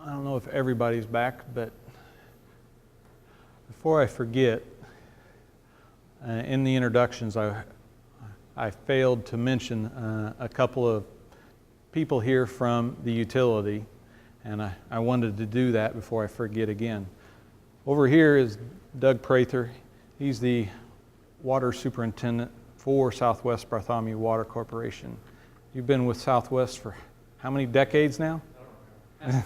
I don't know if everybody's back, but before I forget, in the introductions, I failed to mention a couple of people here from the utility, and I wanted to do that before I forget again. Over here is Doug Prather. He's the water superintendent for Southwest Bartholomew Water Corporation. You've been with Southwest for how many decades now? I don't know.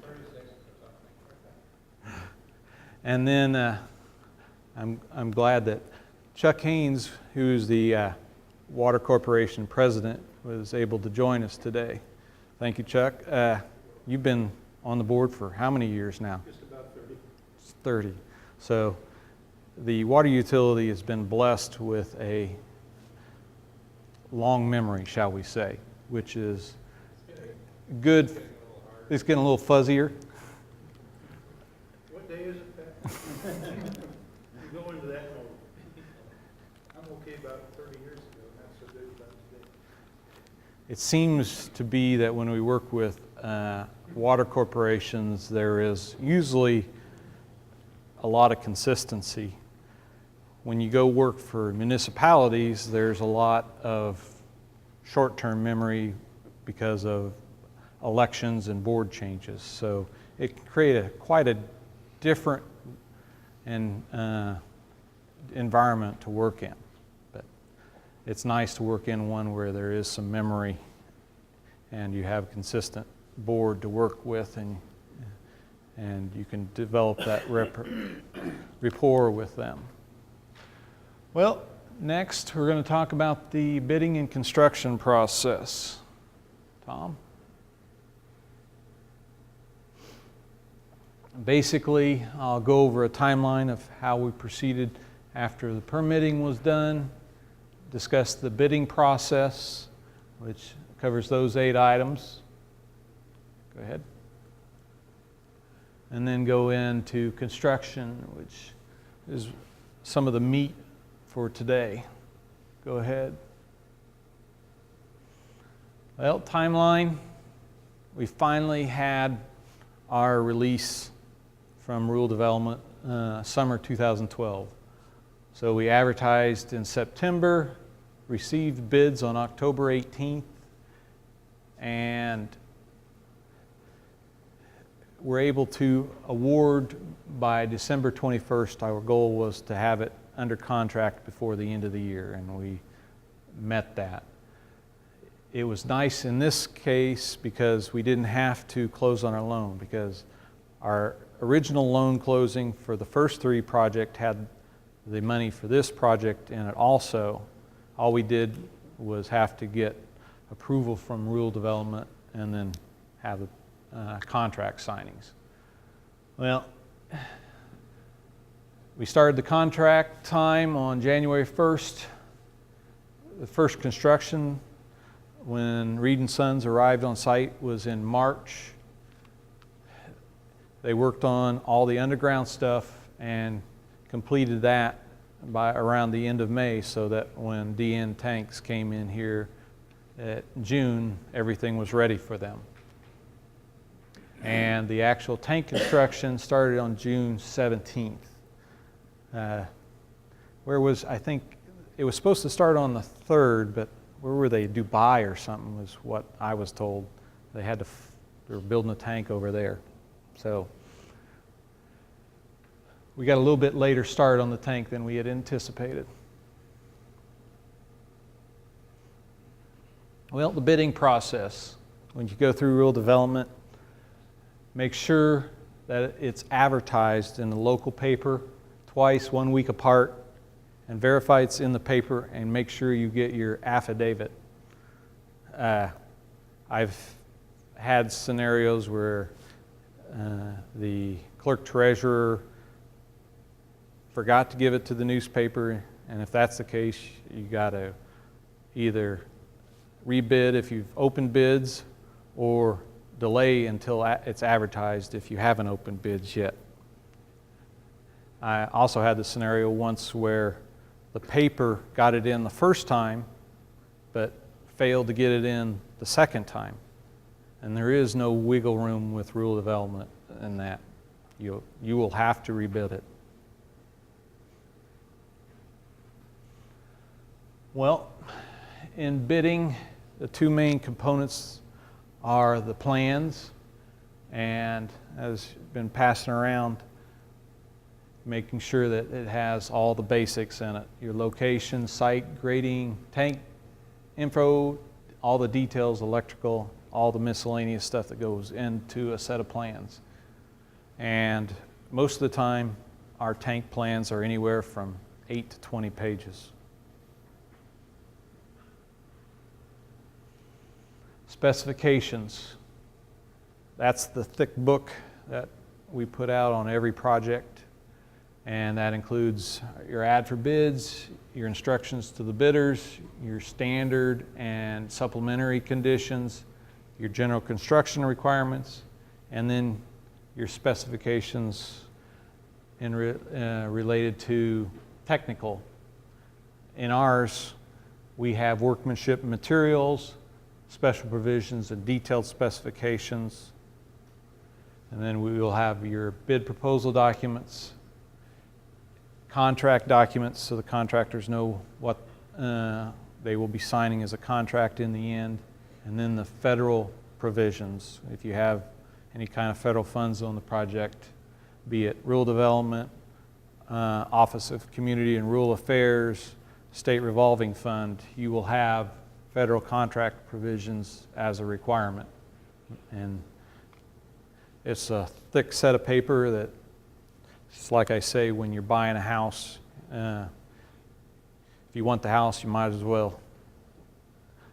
36 or something. And then I'm glad that Chuck Haynes, who's the Water Corporation president, was able to join us today. Thank you, Chuck. You've been on the board for how many years now? Just about 30. 30. So the water utility has been blessed with a long memory, shall we say, which is good. It's getting a little fuzzier. What day is it, Pat? You go into that mode. I'm okay about 30 years ago, not so good about today. It seems to be that when we work with water corporations, there is usually a lot of consistency. When you go work for municipalities, there's a lot of short-term memory because of elections and board changes. So it can create quite a different environment to work in. But it's nice to work in one where there is some memory and you have a consistent board to work with, and you can develop that rapport with them. Well, next we're going to talk about the bidding and construction process. Tom? Basically, I'll go over a timeline of how we proceeded after the permitting was done, discuss the bidding process, which covers those 8 items. Go ahead. And then go into construction, which is some of the meat for today. Go ahead. Well, timeline. We finally had our release from Rural Development summer 2012. So we advertised in September, received bids on October 18th, and we're able to award by December 21st. Our goal was to have it under contract before the end of the year, and we met that. It was nice in this case because we didn't have to close on our loan, because our original loan closing for the first 3 projects had the money for this project in it also. All we did was have to get approval from Rural Development and then have contract signings. Well, we started the contract time on January 1st. The first construction when Reed & Sons arrived on site was in March. They worked on all the underground stuff and completed that by around the end of May, so that when DN tanks came in here at June, everything was ready for them. And the actual tank construction started on June 17th. I think it was supposed to start on the 3rd, but where were they? Dubai or something was what I was told. They were building a tank over there. So we got a little bit later start on the tank than we had anticipated. Well, the bidding process. When you go through Rural Development, make sure that it's advertised in the local paper twice, 1 week apart, and verify it's in the paper, and make sure you get your affidavit. I've had scenarios where the clerk treasurer forgot to give it to the newspaper, and if that's the case, you got to either rebid if you've opened bids, or delay until it's advertised if you haven't opened bids yet. I also had the scenario once where the paper got it in the first time, but failed to get it in the second time. And there is no wiggle room with rural development in that. You will have to rebid it. Well, in bidding, the two main components are the plans, and as been passing around, making sure that it has all the basics in it. Your location, site, grading, tank info, all the details, electrical, all the miscellaneous stuff that goes into a set of plans. And most of the time, our tank plans are anywhere from 8 to 20 pages. Specifications. That's the thick book that we put out on every project, and that includes your ad for bids, your instructions to the bidders, your standard and supplementary conditions, your general construction requirements, and then your specifications related to technical. In ours, we have workmanship and materials, special provisions and detailed specifications, and then we will have your bid proposal documents, contract documents so the contractors know what they will be signing as a contract in the end, and then the federal provisions. If you have any kind of federal funds on the project, be it rural development, Office of Community and Rural Affairs, State Revolving Fund, you will have federal contract provisions as a requirement. And it's a thick set of paper that, it's like I say, when you're buying a house, if you want the house, you might as well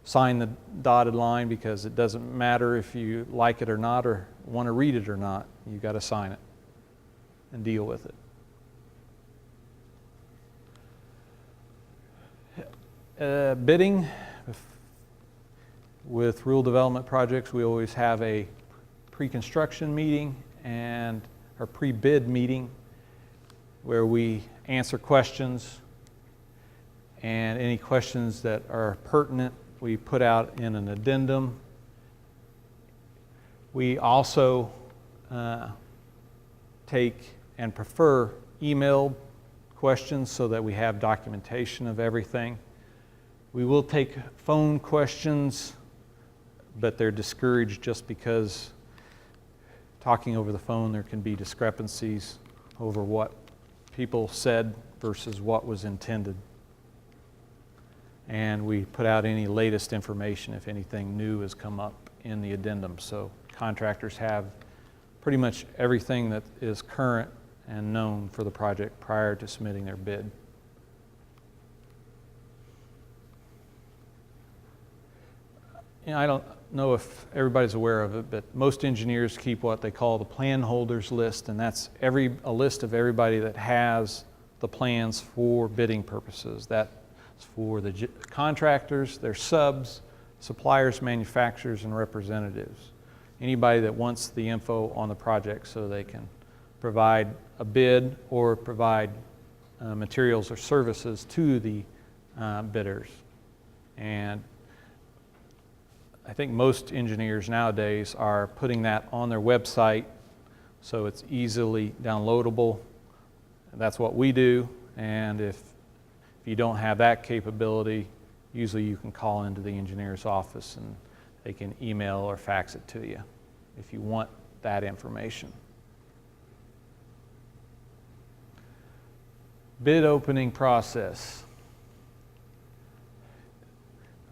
sign the dotted line, because it doesn't matter if you like it or not or want to read it or not. You got to sign it and deal with it. Bidding. With rural development projects, we always have a pre-construction meeting and a pre-bid meeting where we answer questions, and any questions that are pertinent we put out in an addendum. We also take and prefer emailed questions so that we have documentation of everything. We will take phone questions, but they're discouraged just because talking over the phone there can be discrepancies over what people said versus what was intended. And we put out any latest information if anything new has come up in the addendum. So contractors have pretty much everything that is current and known for the project prior to submitting their bid. You know, I don't know if everybody's aware of it, but most engineers keep what they call the plan holders list, and that's a list of everybody that has the plans for bidding purposes. That's for the contractors, their subs, suppliers, manufacturers, and representatives. Anybody that wants the info on the project so they can provide a bid or provide materials or services to the bidders. And I think most engineers nowadays are putting that on their website so it's easily downloadable. That's what we do, and if you don't have that capability, usually you can call into the engineer's office and they can email or fax it to you if you want that information. Bid opening process.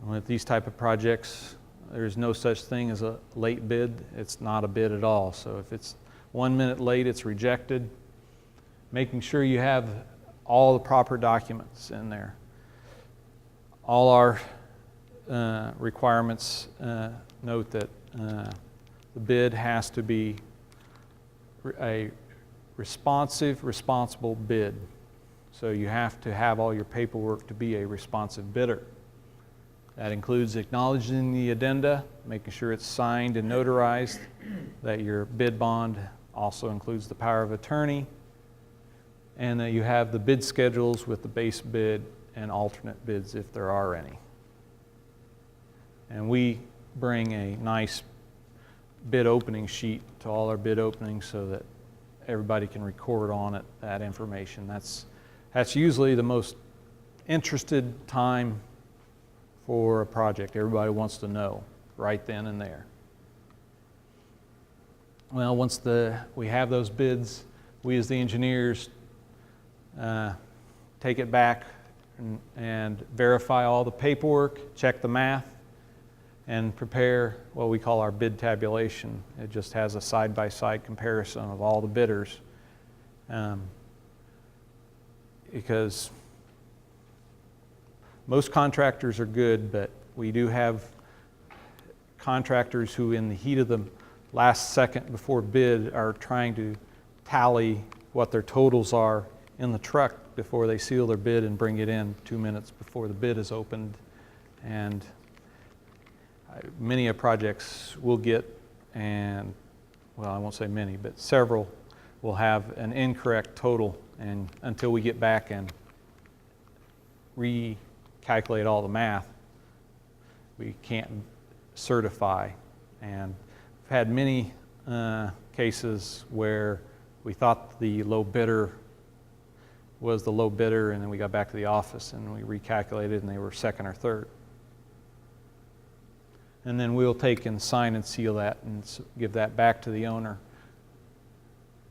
With these type of projects, there's no such thing as a late bid. It's not a bid at all. So if it's 1 minute late, it's rejected. Making sure you have all the proper documents in there. All our requirements note that the bid has to be a responsive, responsible bid. So you have to have all your paperwork to be a responsive bidder. That includes acknowledging the addenda, making sure it's signed and notarized, that your bid bond also includes the power of attorney, and that you have the bid schedules with the base bid and alternate bids if there are any. And we bring a nice bid opening sheet to all our bid openings so that everybody can record on it that information. That's usually the most interested time for a project. Everybody wants to know right then and there. Well, once we have those bids, we as the engineers take it back and verify all the paperwork, check the math, and prepare what we call our bid tabulation. It just has a side-by-side comparison of all the bidders. Because most contractors are good, but we do have contractors who in the heat of the last second before bid are trying to tally what their totals are in the truck before they seal their bid and bring it in 2 minutes before the bid is opened. And many projects will get, and well, I won't say many, but several will have an incorrect total, and until we get back and recalculate all the math, we can't certify. And we've had many cases where we thought the low bidder was the low bidder, and then we got back to the office and we recalculated and they were second or third. And then we'll take and sign and seal that and give that back to the owner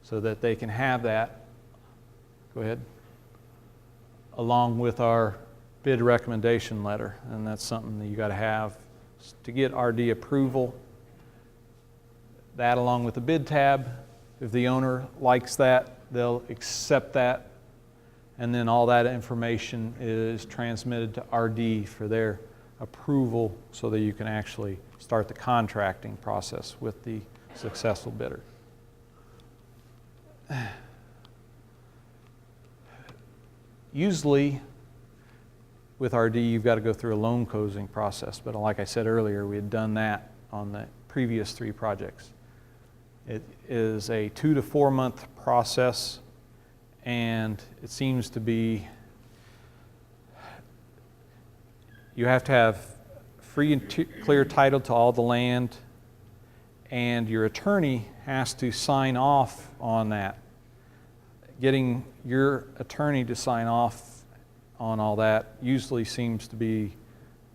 so that they can have that, go ahead, along with our bid recommendation letter. And that's something that you got to have to get RD approval. That along with the bid tab, if the owner likes that, they'll accept that, and then all that information is transmitted to RD for their approval so that you can actually start the contracting process with the successful bidder. Usually with RD you've got to go through a loan closing process, but like I said earlier, we had done that on the previous 3 projects. It is a 2 to 4 month process, and it seems to be you have to have free and clear title to all the land, and your attorney has to sign off on that. Getting your attorney to sign off on all that usually seems to be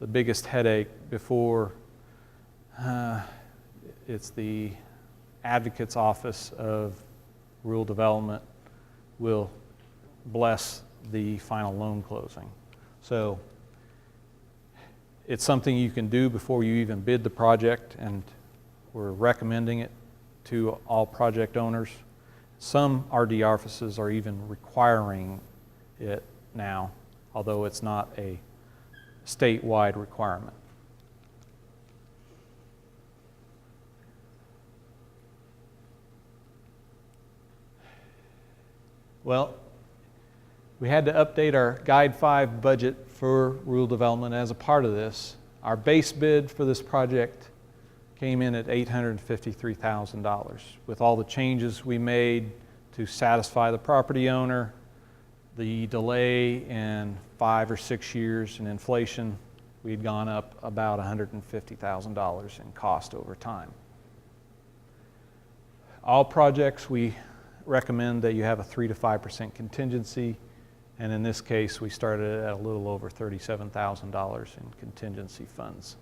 the biggest headache before it's the advocate's office of rural development will bless the final loan closing. So it's something you can do before you even bid the project, and we're recommending it to all project owners. Some RD offices are even requiring it now, although it's not a statewide requirement. Well, we had to update our Guide 5 budget for rural development as a part of this. Our base bid for this project came in at $853,000. With all the changes we made to satisfy the property owner, the delay in 5 or 6 years in inflation, we'd gone up about $150,000 in cost over time. All projects we recommend that you have a 3 to 5% contingency, and in this case we started at a little over $37,000 in contingency funds.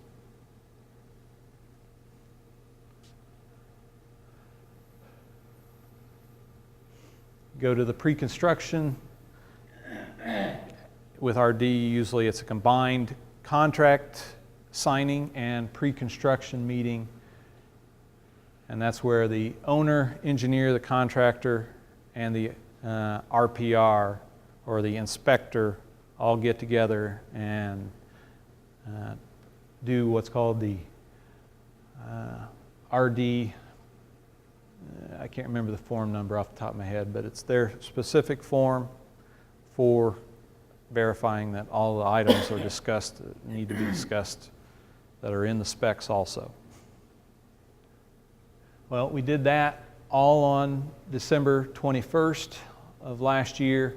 Go to the pre-construction. With RD, usually it's a combined contract signing and pre-construction meeting. And that's where the owner, engineer, the contractor, and the RPR, or the inspector, all get together and do what's called the RD, I can't remember the form number off the top of my head, but it's their specific form for verifying that all the items are discussed, that need to be discussed, that are in the specs also. Well, we did that all on December 21st of last year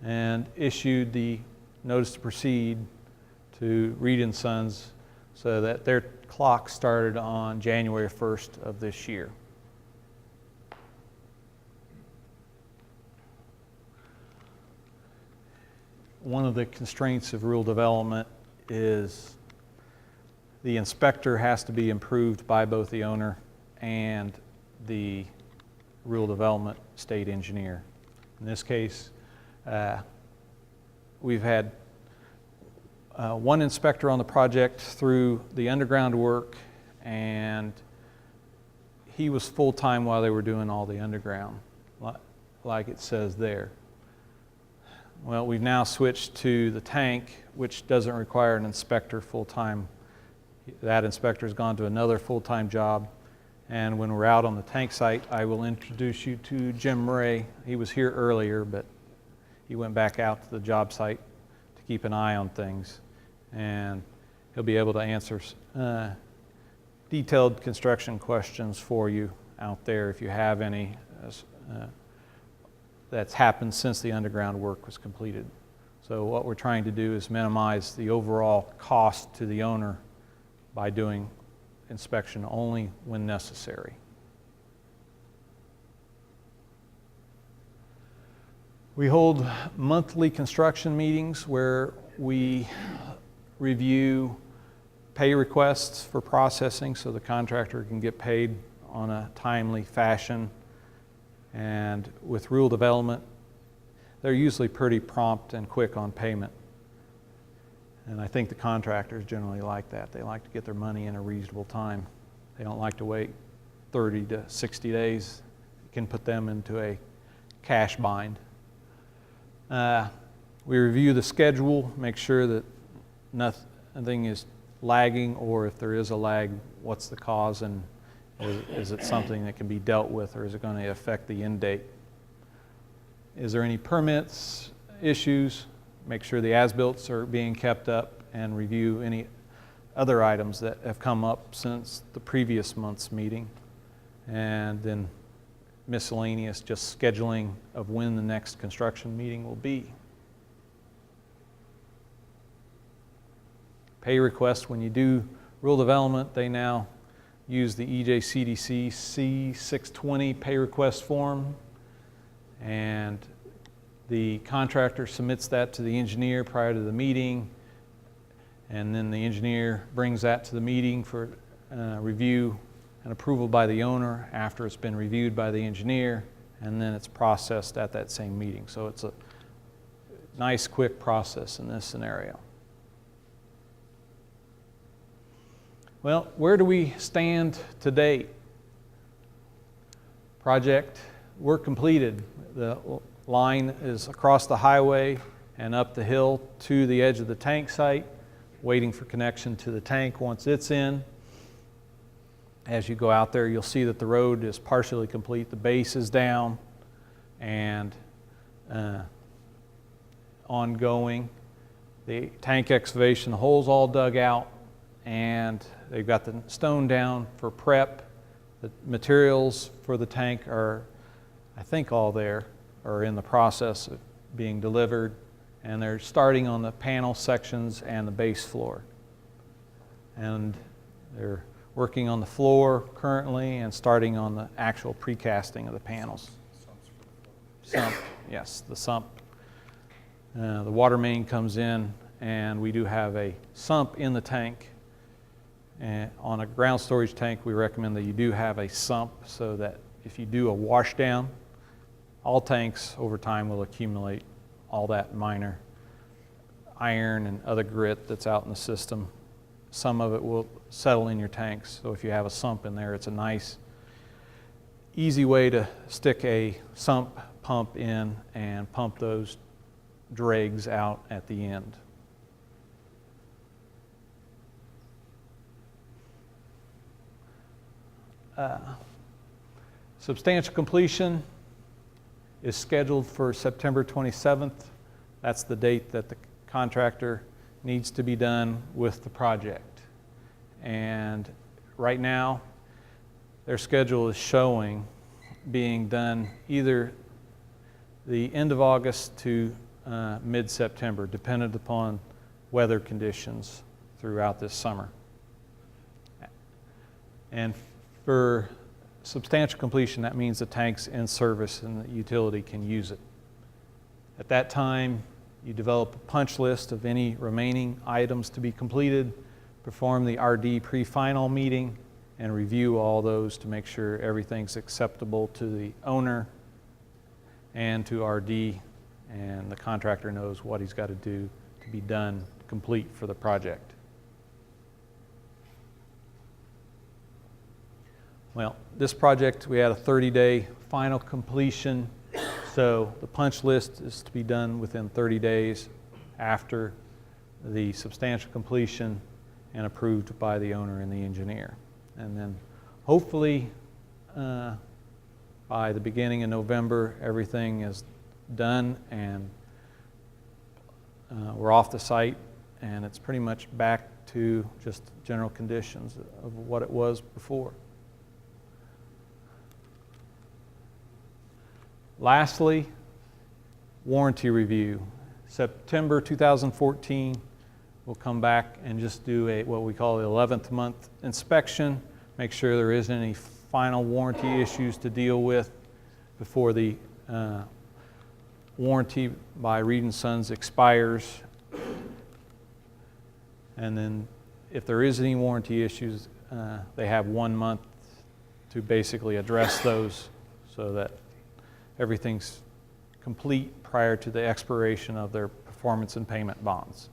and issued the notice to proceed to Reed & Sons so that their clock started on January 1st of this year. One of the constraints of rural development is the inspector has to be approved by both the owner and the rural development state engineer. In this case, we've had one inspector on the project through the underground work, and he was full-time while they were doing all the underground, like it says there. Well, we've now switched to the tank, which doesn't require an inspector full-time. That inspector's gone to another full-time job, and when we're out on the tank site, I will introduce you to Jim Ray. He was here earlier, but he went back out to the job site to keep an eye on things, and he'll be able to answer detailed construction questions for you out there if you have any that's happened since the underground work was completed. So what we're trying to do is minimize the overall cost to the owner by doing inspection only when necessary. We hold monthly construction meetings where we review pay requests for processing so the contractor can get paid on a timely fashion. And with rural development, they're usually pretty prompt and quick on payment. And I think the contractors generally like that. They like to get their money in a reasonable time. They don't like to wait 30 to 60 days. It can put them into a cash bind. We review the schedule, make sure that nothing is lagging, or if there is a lag, what's the cause, and is it something that can be dealt with, or is it going to affect the end date? Is there any permits, issues? Make sure the as-built are being kept up, and review any other items that have come up since the previous month's meeting. And then miscellaneous, just scheduling of when the next construction meeting will be. Pay requests, when you do rural development, they now use the EJCDC C620 pay request form, and the contractor submits that to the engineer prior to the meeting, and then the engineer brings that to the meeting for review and approval by the owner after it's been reviewed by the engineer, and then it's processed at that same meeting. So it's a nice, quick process in this scenario. Well, where do we stand to date? Project work completed. The line is across the highway and up the hill to the edge of the tank site, waiting for connection to the tank once it's in. As you go out there, you'll see that the road is partially complete. The base is down and ongoing. The tank excavation, the hole's all dug out, and they've got the stone down for prep. The materials for the tank are, I think, all there, or in the process of being delivered, and they're starting on the panel sections and the base floor. And they're working on the floor currently and starting on the actual precasting of the panels. Sump, yes, the sump. The water main comes in, and we do have a sump in the tank. And on a ground storage tank, we recommend that you do have a sump so that if you do a wash down, all tanks over time will accumulate all that minor iron and other grit that's out in the system. Some of it will settle in your tanks. So if you have a sump in there, it's a nice, easy way to stick a sump pump in and pump those dregs out at the end. Substantial completion is scheduled for September 27th. That's the date that the contractor needs to be done with the project. And right now, their schedule is showing being done either the end of August to mid-September, dependent upon weather conditions throughout this summer. And for substantial completion, that means the tank's in service and the utility can use it. At that time, you develop a punch list of any remaining items to be completed, perform the RD pre-final meeting, and review all those to make sure everything's acceptable to the owner and to RD, and the contractor knows what he's got to do to be done, complete for the project. Well, this project, we had a 30-day final completion, so the punch list is to be done within 30 days after the substantial completion and approved by the owner and the engineer. And then hopefully by the beginning of November, everything is done and we're off the site, and it's pretty much back to just general conditions of what it was before. Lastly, warranty review. September 2014, we'll come back and just do what we call the 11th month inspection, make sure there isn't any final warranty issues to deal with before the warranty by Reed & Sons expires. And then if there is any warranty issues, they have 1 month to basically address those so that everything's complete prior to the expiration of their performance and payment bonds.